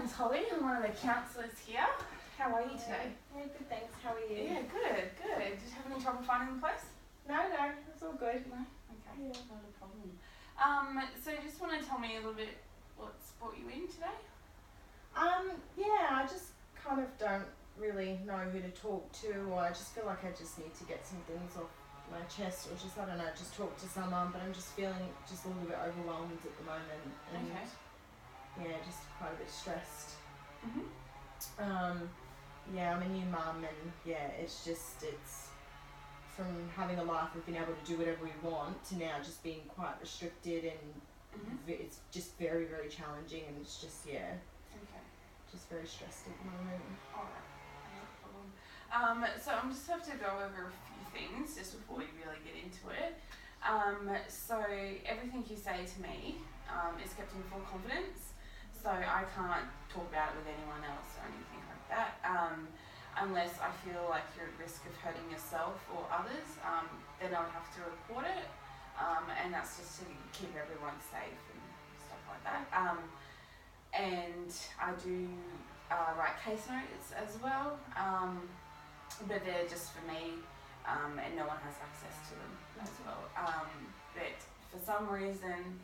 name's Holly. I'm one of the counsellors here. How are you today? Yeah, good, thanks. How are you? Yeah, good. Did you have any trouble finding the place? No, it's all good. No? Okay, Yeah. not a problem. So you just want to tell me a little bit what's brought you in today? Yeah, I just kind of don't really know who to talk to, or I just feel like I just need to get some things off my chest, or just, I don't know, just talk to someone, but I'm just feeling just a little bit overwhelmed at the moment, and Okay. yeah, just quite a bit stressed. Mhm. Yeah, I'm a new mum, and yeah, it's from having a life of being able to do whatever we want to now just being quite restricted, and Mhm. it's just very, very challenging, and it's just, yeah, Okay. just very stressed at the moment. Alright. No problem. So I'm just have to go over a few things just before we really get into it. So everything you say to me is kept in full confidence. So I can't talk about it with anyone else or anything like that. Unless I feel like you're at risk of hurting yourself or others, then I would have to report it. And that's just to keep everyone safe and stuff like that. And I do write case notes as well, but they're just for me, and no one has access to them as well. But for some reason,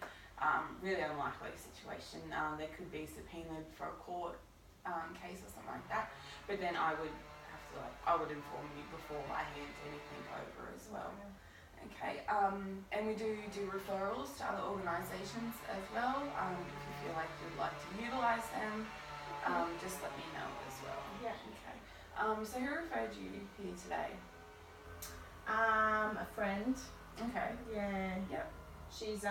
really unlikely situation, they could be subpoenaed for a court case or something like that. But then I would have to, I would inform you before I hand anything over as well. Okay, and we do referrals to other organisations as well. If you feel like you'd like to utilise them, just let me know as well. Yeah. Okay. So who referred you here today? A friend. Okay. Yeah. Yep. She's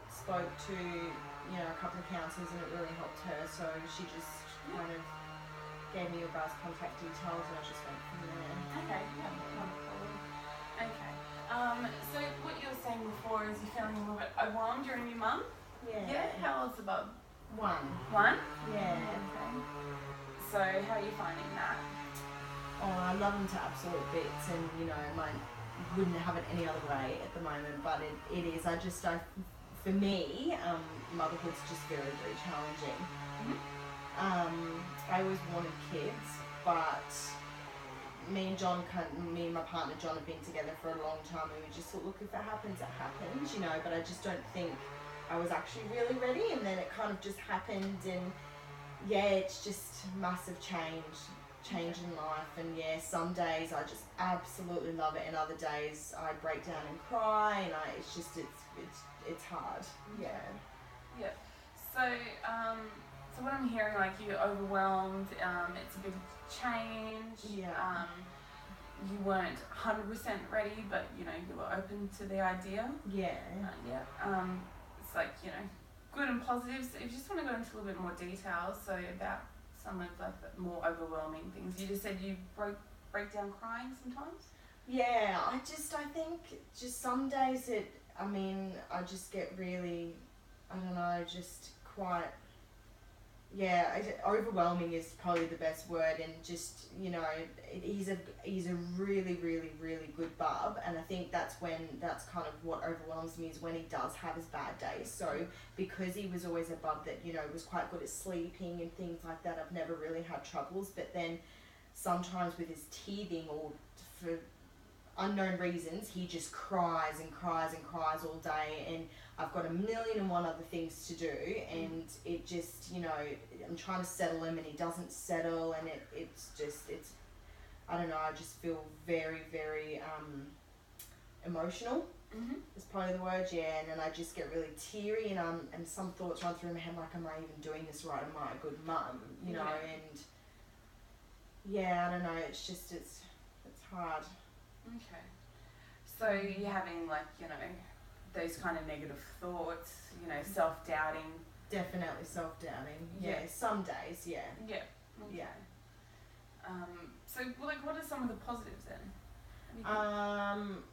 spoke to, you know, a couple of counsellors, and it really helped her, so she just kind of gave me your guys' contact details, and I just went from there. Okay. Yeah. No problem. Okay. So what you were saying before is you're feeling a little bit overwhelmed. You're a new mum. Yeah. How old's the bub? One. Okay. Yeah. So how are you finding that? Oh, I love him to absolute bits, and you know, wouldn't have it any other way at the moment, but it is. For me, motherhood's just very, very challenging. I always wanted kids, but me and my partner John have been together for a long time, and we just thought, look, if it happens, it happens, you know, but I just don't think I was actually really ready, and then it kind of just happened, and yeah, it's just massive change in life, and yeah, some days I just absolutely love it, and other days I break down and cry, and it's hard. Yeah. Yeah. So, so what I'm hearing, like you're overwhelmed. It's a big change. Yeah. You weren't 100% ready, but you know you were open to the idea. Yeah. It's like, you know, good and positives. If you just want to go into a little bit more detail, so about some of like the more overwhelming things. You just said you break down crying sometimes. Yeah, I think just some days I just get really, I don't know, just quite, yeah, overwhelming is probably the best word, and just, you know, he's a really, really, really good bub, and I think that's kind of what overwhelms me, is when he does have his bad days. So because he was always a bub that, you know, was quite good at sleeping and things like that, I've never really had troubles, but then sometimes with his teething, or for unknown reasons, he just cries and cries and cries all day, and I've got 1,000,001 other things to do, and it just, you know, I'm trying to settle him, and he doesn't settle, and it's I don't know, I just feel very, very emotional. Is probably the word, yeah, and then I just get really teary, and some thoughts run through my head like, am I even doing this right? Am I a good mum? You know, and yeah, I don't know, it's just, it's hard. Okay. So you're having, like, you know, those kind of negative thoughts, you know, self-doubting. Definitely self-doubting. Yeah. Some days, yeah. Yeah. Okay. Yeah. So, like, what are some of the positives then?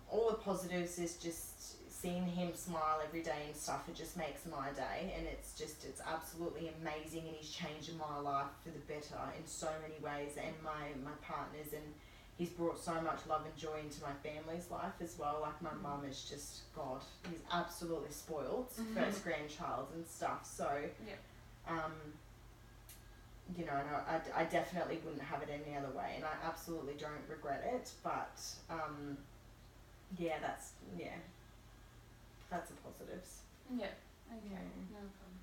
All the positives is just seeing him smile every day and stuff. It just makes my day, and it's absolutely amazing, and he's changing my life for the better in so many ways, and my partner's, and he's brought so much love and joy into my family's life as well. Like, my mum is just, God, he's absolutely spoiled, first grandchild and stuff. So, you know, no, I definitely wouldn't have it any other way, and I absolutely don't regret it. But yeah, that's the positives. Yeah. Okay. No problem.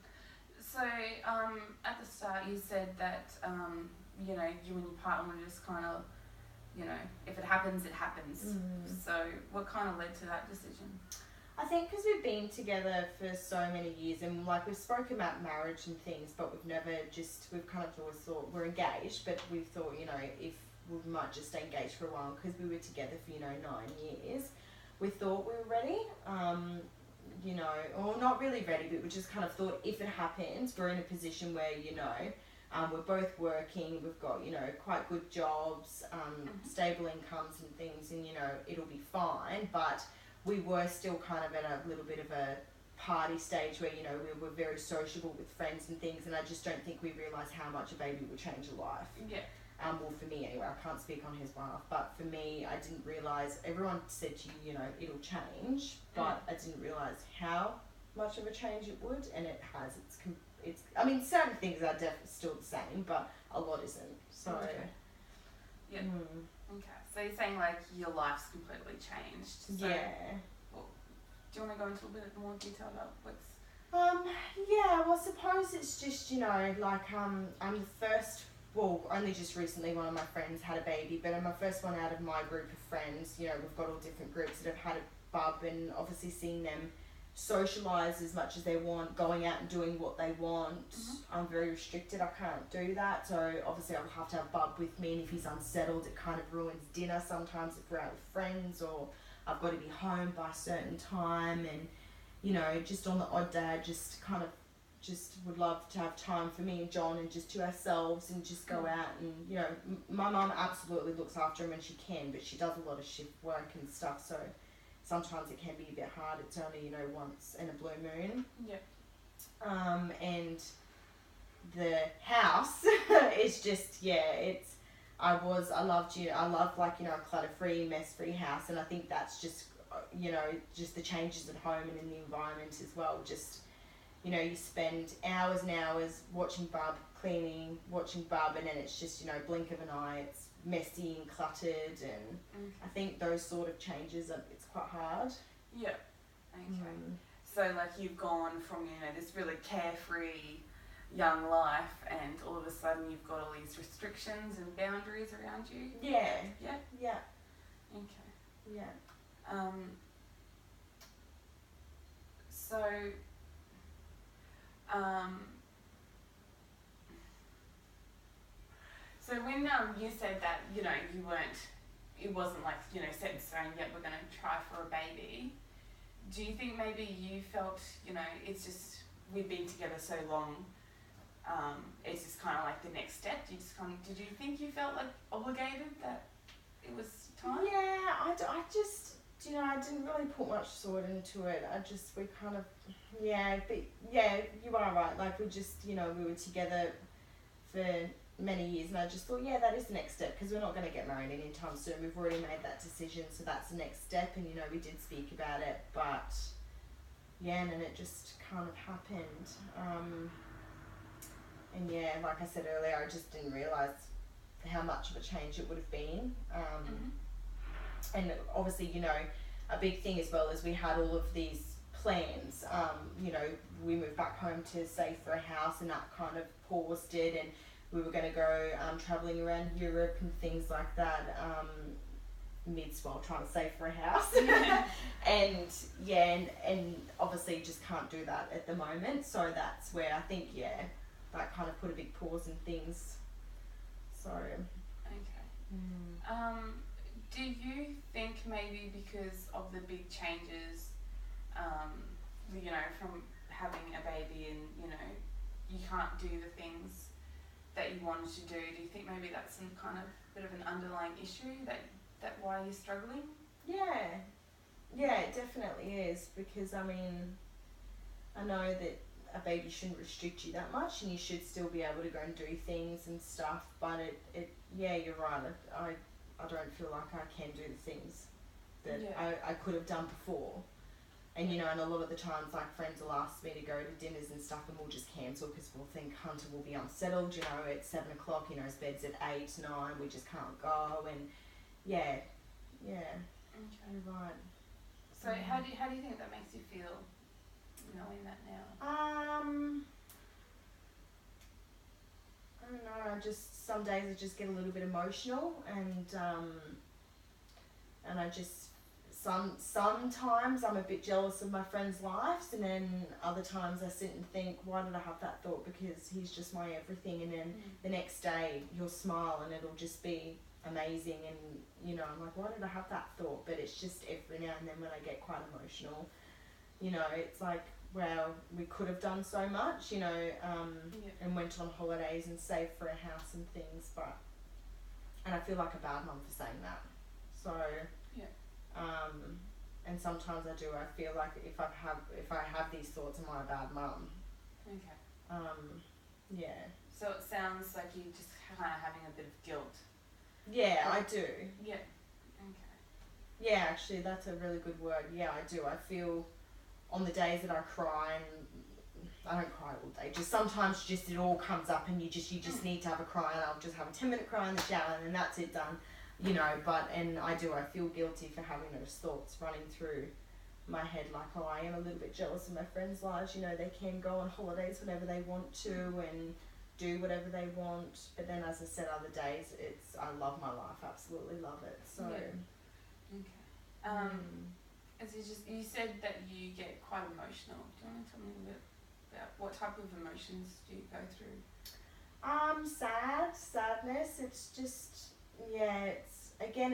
So at the start you said that you know, you and your partner were just kind of, you know, if it happens, it happens. So what kind of led to that decision? I think because we've been together for so many years, and like we've spoken about marriage and things, but we've kind of always thought we're engaged, but we thought, you know, if we might just stay engaged for a while because we were together for, you know, 9 years. We thought we were ready, you know, or not really ready, but we just kind of thought if it happens, we're in a position where, you know, we're both working, we've got, you know, quite good jobs, stable incomes and things, and, you know, it'll be fine. But we were still kind of at a little bit of a party stage where, you know, we were very sociable with friends and things, and I just don't think we realised how much a baby would change a life. Yeah. Well, for me anyway, I can't speak on his behalf, but for me, I didn't realise, everyone said to you, you know, it'll change, but I didn't realise how much of a change it would, and it has. It's I mean, certain things are definitely still the same, but a lot isn't. So, yeah. Okay. So you're saying like your life's completely changed. So, yeah. Well, do you want to go into a bit more detail about what's? Yeah. Well, I suppose it's just, you know, like I'm the first. Well, only just recently one of my friends had a baby, but I'm my first one out of my group of friends. You know, we've got all different groups that have had a bub, and obviously seeing them socialise as much as they want, going out and doing what they want. I'm very restricted, I can't do that, so obviously I'll have to have bub with me, and if he's unsettled it kind of ruins dinner sometimes if we're out with friends, or I've got to be home by a certain time, and you know, just on the odd day I just kind of just would love to have time for me and John and just to ourselves and just go out. And you know, my mum absolutely looks after him when she can, but she does a lot of shift work and stuff, so sometimes it can be a bit hard. It's only, you know, once in a blue moon. Yeah. And the house is just, yeah, it's, I loved like, you know, a clutter-free, mess-free house, and I think that's just, you know, just the changes at home and in the environment as well. Just, you know, you spend hours and hours watching bub, cleaning, watching bub, and then it's just, you know, blink of an eye, it's messy and cluttered, and I think those sort of changes, it's quite hard. Yeah. Okay. So like you've gone from, you know, this really carefree young life, and all of a sudden you've got all these restrictions and boundaries around you. Yeah. Yeah. Yeah. Okay. Yeah. So so when you said that, you know, it wasn't like, you know, set in stone, yet we're going to try for a baby, do you think maybe you felt, you know, it's just, we've been together so long, it's just kind of like the next step? Did you think you felt like obligated that it was time? Yeah, I just, you know, I didn't really put much thought into it. We kind of, yeah, but yeah, you are right. Like we just, you know, we were together for many years, and I just thought, yeah, that is the next step, because we're not going to get married anytime soon. We've already made that decision, so that's the next step. And you know, we did speak about it, but yeah, and then it just kind of happened. And yeah, like I said earlier, I just didn't realise how much of a change it would have been. And obviously, you know, a big thing as well is we had all of these plans. You know, we moved back home to save for a house, and that kind of paused it, and we were going to go travelling around Europe and things like that, while trying to save for a house. And yeah, and obviously just can't do that at the moment, so that's where I think, yeah, that kind of put a big pause in things. So okay. Do you think maybe because of the big changes, you know, from having a baby, and you know, you can't do the things that you wanted to do you think maybe that's some kind of bit of an underlying issue that why you're struggling? Yeah, it definitely is, because I mean, I know that a baby shouldn't restrict you that much, and you should still be able to go and do things and stuff, but it yeah, you're right, I don't feel like I can do the things that I could have done before, And, you know, and a lot of the times, like, friends will ask me to go to dinners and stuff, and we'll just cancel because we'll think Hunter will be unsettled, you know, it's 7 o'clock, you know, his bed's at 8, 9, we just can't go, and, yeah, Okay. you're right. So how do you think that makes you feel, knowing that now? I don't know, some days I just get a little bit emotional, and I just, sometimes I'm a bit jealous of my friends' lives, and then other times I sit and think, why did I have that thought? Because he's just my everything, and then the next day you'll smile and it'll just be amazing, and, you know, I'm like, why did I have that thought? But it's just every now and then when I get quite emotional, you know, it's like, wow, we could have done so much, you know, and went on holidays and saved for a house and things, and I feel like a bad mum for saying that. So, and sometimes I feel like if I have these thoughts, am I a bad mum? Okay. Yeah. So it sounds like you're just kind of having a bit of guilt. Yeah, I do. Yeah. Okay. Yeah, actually, that's a really good word. Yeah, I do. I feel on the days that I cry, and I don't cry all day, just sometimes it all comes up and you just need to have a cry, and I'll just have a 10-minute cry in the shower and then that's it, done. You know, I feel guilty for having those thoughts running through my head, like, oh, I am a little bit jealous of my friends' lives, you know, they can go on holidays whenever they want to and do whatever they want, but then, as I said, other days, I love my life, absolutely love it, so. Yeah. Okay. You said that you get quite emotional. Do you want to tell me a little bit about what type of emotions do you go through? Sadness, it's just,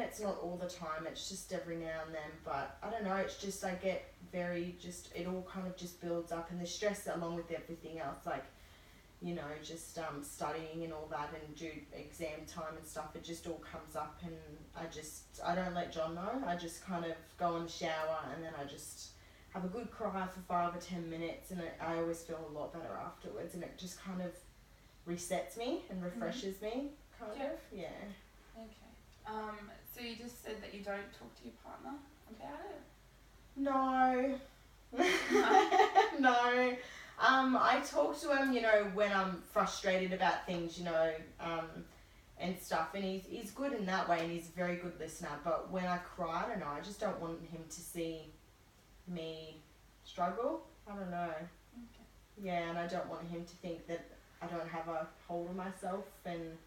it's not all the time, it's just every now and then, but I don't know, it's just, I get it all kind of just builds up, and the stress along with everything else, like, you know, just studying and all that, and do exam time and stuff, it just all comes up, and I don't let John know, I just kind of go in the shower, and then I just have a good cry for 5 or 10 minutes, and I always feel a lot better afterwards, and it just kind of resets me and refreshes me, kind of, yeah. Okay. So you just said that you don't talk to your partner about it? No. No. I talk to him, you know, when I'm frustrated about things, you know, and stuff, and he's good in that way, and he's a very good listener, but when I cry, I don't know, I just don't want him to see me struggle, I don't know. Okay. Yeah, and I don't want him to think that I don't have a hold of myself, and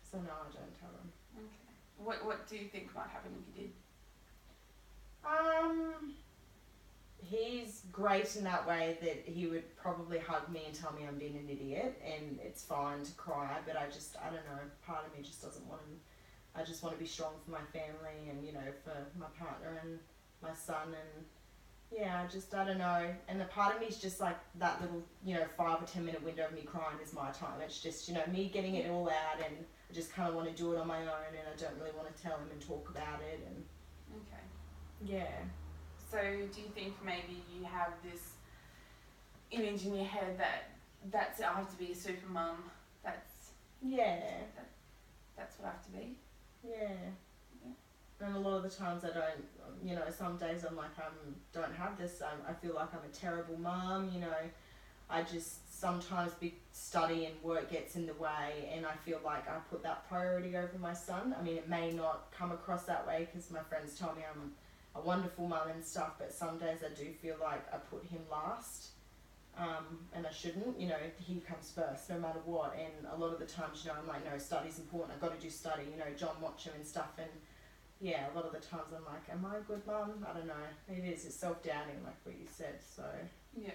so no, I don't tell him. Okay. What do you think might happen if you did? He's great in that way that he would probably hug me and tell me I'm being an idiot, and it's fine to cry, but I don't know, part of me just doesn't want him. I just want to be strong for my family, and, you know, for my partner and my son, and I don't know, and a part of me is just like that little, you know, 5 or 10 minute window of me crying is my time. It's just, you know, me getting it all out, and I just kind of want to do it on my own, and I don't really want to tell him and talk about it, and So do you think maybe you have this image in your head that's it, I have to be a super mum, that's what I have to be? And a lot of the times I don't, you know, some days I'm like, don't have this, I feel like I'm a terrible mum, you know, I just sometimes study and work gets in the way, and I feel like I put that priority over my son. I mean, it may not come across that way because my friends tell me I'm a wonderful mum and stuff, but some days I do feel like I put him last, and I shouldn't, you know, he comes first no matter what, and a lot of the times, you know, I'm like, no, study's important, I've got to do study, you know, John watch him and stuff, and a lot of the times I'm like, am I a good mum? I don't know, it's self-doubting like what you said, so. Yeah.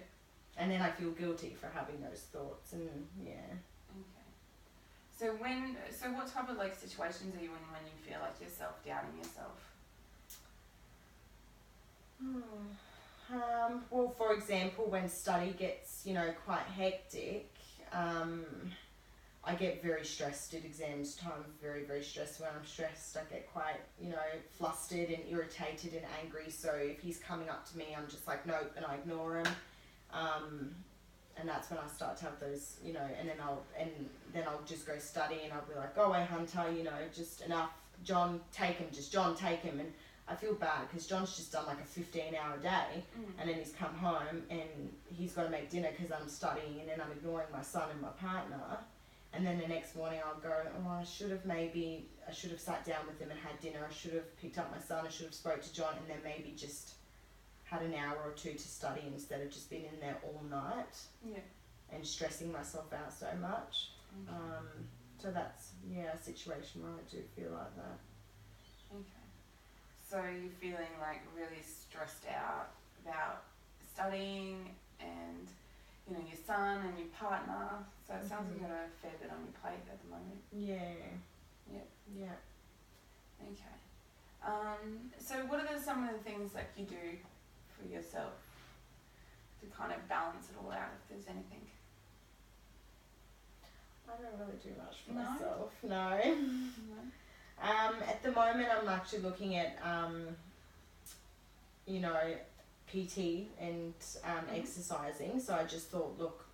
And then I feel guilty for having those thoughts, and Okay. So what type of like situations are you in when you feel like you're self-doubting yourself? Well, for example, when study gets, you know, quite hectic, I get very stressed at exams time, very, very stressed. When I'm stressed, I get quite, you know, flustered and irritated and angry. So if he's coming up to me, I'm just like, nope, and I ignore him. And that's when I start to have those, you know, and then I'll just go study, and I'll be like, go away, Hunter, you know, just enough. John, take him, and I feel bad because John's just done like a 15-hour day, and then he's come home and he's got to make dinner because I'm studying, and then I'm ignoring my son and my partner. And then the next morning I'll go, oh, I should have sat down with him and had dinner. I should have picked up my son. I should have spoke to John, and then maybe just had an hour or two to study instead of just being in there all night. Yeah. And stressing myself out so much. Okay. So that's a situation where I do feel like that. Okay. So you're feeling like really stressed out about studying and, you know, your son and your partner. So it sounds like you've got a fair bit on your plate at the moment. Yeah. Yep. Yeah. Okay. So what are some of the things like you do for yourself to kind of balance it all out, if there's anything? I don't really do much for No? myself. No. No? At the moment, I'm actually looking at, you know, PT and exercising. So I just thought, look,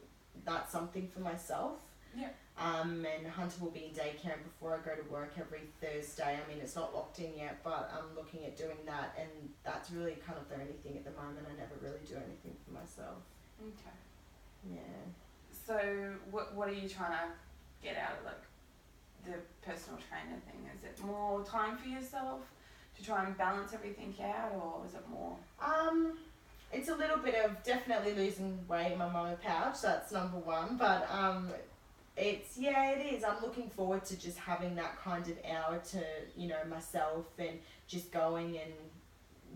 that's something for myself. Yeah. And Hunter will be in daycare before I go to work every Thursday. I mean, it's not locked in yet, but I'm looking at doing that, and that's really kind of the only thing at the moment. I never really do anything for myself. Okay. Yeah. So what are you trying to get out of like the personal trainer thing? Is it more time for yourself to try and balance everything out, or is it more? It's a little bit of definitely losing weight in my mama pouch. That's number one, but it is. I'm looking forward to just having that kind of hour to, you know, myself, and just going and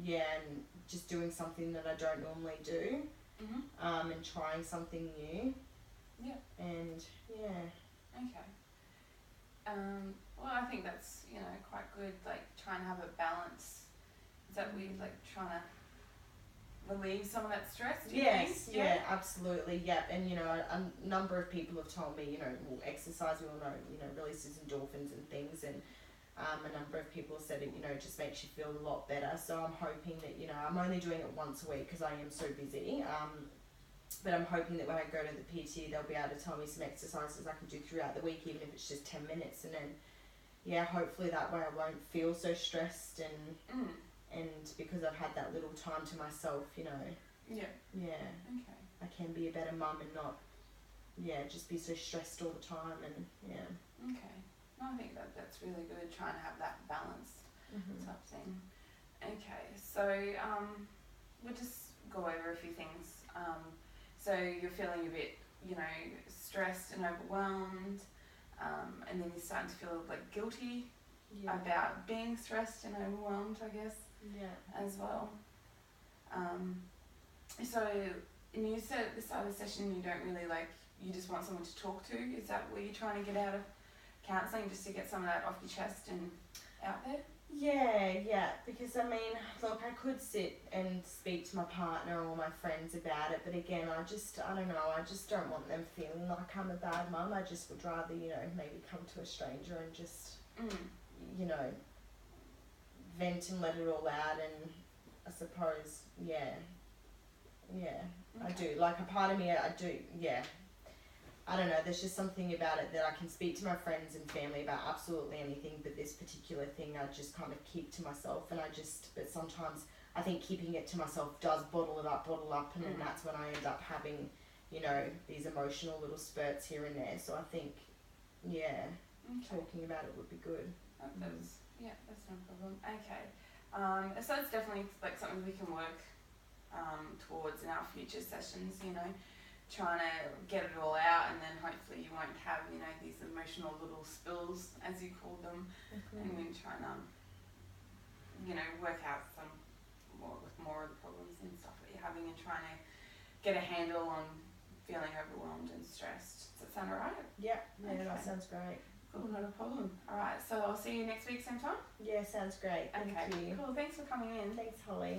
and just doing something that I don't normally do. And trying something new. Yeah. And Okay. Well, I think that's, you know, quite good. Like trying to have a balance. Is that weird? Like trying to relieve some of that stress? Do you think? Yeah, absolutely. Yep. And you know, a number of people have told me, you know, well, exercise, we all know, you know, releases endorphins and things, and a number of people have said it, you know, just makes you feel a lot better. So I'm hoping that, you know, I'm only doing it once a week because I am so busy. But I'm hoping that when I go to the PT, they'll be able to tell me some exercises I can do throughout the week, even if it's just 10 minutes. And then, hopefully that way I won't feel so stressed, and because I've had that little time to myself, you know. Yeah. Yeah. Okay. I can be a better mum and not, just be so stressed all the time, and Okay. No, I think that's really good, trying to have that balance type thing. Okay, so we'll just go over a few things. So you're feeling a bit, you know, stressed and overwhelmed, and then you're starting to feel like guilty about being stressed and overwhelmed, I guess, as well. So, and you said at the start of the session you don't really you just want someone to talk to. Is that what you're trying to get out of counselling, just to get some of that off your chest and out there? Yeah, because I mean, look, I could sit and speak to my partner or my friends about it, but again, I don't know, I just don't want them feeling like I'm a bad mum. I just would rather, you know, maybe come to a stranger and just, you know, vent and let it all out, and I suppose, I do. Like, a part of me, I do, I don't know, there's just something about it that I can speak to my friends and family about absolutely anything, but this particular thing I just kind of keep to myself, and but sometimes I think keeping it to myself does bottle it up, and then that's when I end up having, you know, these emotional little spurts here and there. So I think, talking about it would be good. That's no problem. Okay. So it's definitely like something we can work towards in our future sessions, you know, trying to get it all out, and then hopefully you won't have, you know, these emotional little spills, as you call them, and we try and, you know, work out more of the problems and stuff that you're having, and trying to get a handle on feeling overwhelmed and stressed. Does that sound alright? Yeah, that sounds great. Cool, not a problem. Alright, so I'll see you next week same time? Yeah, sounds great. Thank you. Cool, thanks for coming in. Thanks, Holly.